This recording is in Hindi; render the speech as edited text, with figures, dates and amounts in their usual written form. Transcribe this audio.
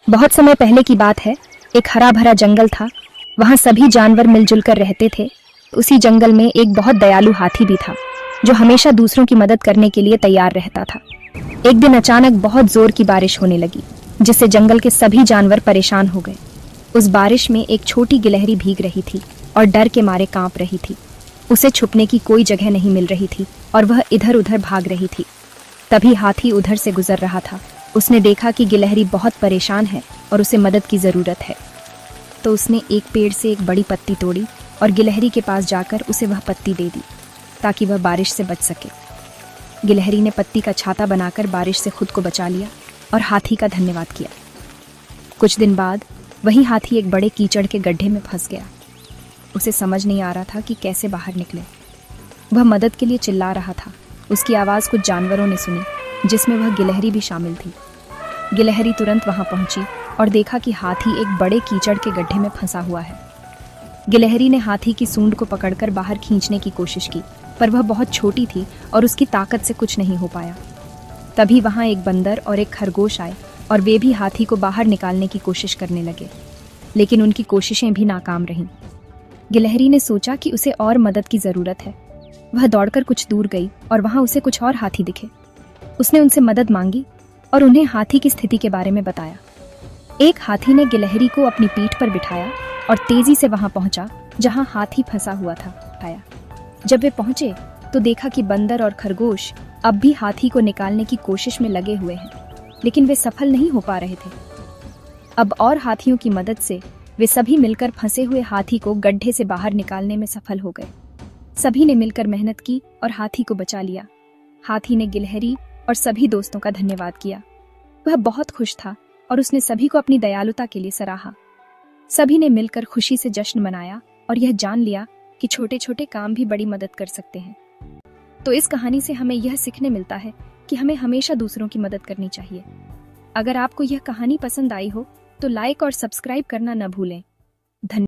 बहुत समय पहले की बात है। एक हरा भरा जंगल था। वहाँ सभी जानवर मिलजुल कर रहते थे। उसी जंगल में एक बहुत दयालु हाथी भी था, जो हमेशा दूसरों की मदद करने के लिए तैयार रहता था। एक दिन अचानक बहुत जोर की बारिश होने लगी, जिससे जंगल के सभी जानवर परेशान हो गए। उस बारिश में एक छोटी गिलहरी भीग रही थी और डर के मारे कांप रही थी। उसे छुपने की कोई जगह नहीं मिल रही थी और वह इधर उधर भाग रही थी। तभी हाथी उधर से गुजर रहा था। उसने देखा कि गिलहरी बहुत परेशान है और उसे मदद की जरूरत है। तो उसने एक पेड़ से एक बड़ी पत्ती तोड़ी और गिलहरी के पास जाकर उसे वह पत्ती दे दी, ताकि वह बारिश से बच सके। गिलहरी ने पत्ती का छाता बनाकर बारिश से खुद को बचा लिया और हाथी का धन्यवाद किया। कुछ दिन बाद वही हाथी एक बड़े कीचड़ के गड्ढे में फंस गया। उसे समझ नहीं आ रहा था कि कैसे बाहर निकले। वह मदद के लिए चिल्ला रहा था। उसकी आवाज़ कुछ जानवरों ने सुनी, जिसमें वह गिलहरी भी शामिल थी। गिलहरी तुरंत वहां पहुंची और देखा कि हाथी एक बड़े कीचड़ के गड्ढे में फंसा हुआ है। गिलहरी ने हाथी की सूंड को पकड़कर बाहर खींचने की कोशिश की, पर वह बहुत छोटी थी और उसकी ताकत से कुछ नहीं हो पाया। तभी वहां एक बंदर और एक खरगोश आए और वे भी हाथी को बाहर निकालने की कोशिश करने लगे, लेकिन उनकी कोशिशें भी नाकाम रहीं। गिलहरी ने सोचा कि उसे और मदद की जरूरत है। वह दौड़कर कुछ दूर गई और वहां उसे कुछ और हाथी दिखे। उसने उनसे मदद मांगी और उन्हें हाथी की स्थिति के बारे में बताया। एक हाथी ने गिलहरी को अपनी पीठ पर बिठाया और तेजी से वहां पहुंचा जहां हाथी फंसा हुआ था। जब वे पहुंचे तो देखा कि बंदर और खरगोश अब भी हाथी को निकालने की कोशिश में लगे हुए हैं, लेकिन वे सफल नहीं हो पा रहे थे। अब और हाथियों की मदद से वे सभी मिलकर फंसे हुए हाथी को गड्ढे से बाहर निकालने में सफल हो गए। सभी ने मिलकर मेहनत की और हाथी को बचा लिया। हाथी ने गिलहरी और सभी दोस्तों का धन्यवाद किया। वह बहुत खुश था और उसने सभी को अपनी दयालुता के लिए सराहा। सभी ने मिलकर खुशी से जश्न मनाया और यह जान लिया कि छोटे छोटे काम भी बड़ी मदद कर सकते हैं। तो इस कहानी से हमें यह सीखने मिलता है कि हमें हमेशा दूसरों की मदद करनी चाहिए। अगर आपको यह कहानी पसंद आई हो तो लाइक और सब्सक्राइब करना न भूलें। धन्यवाद।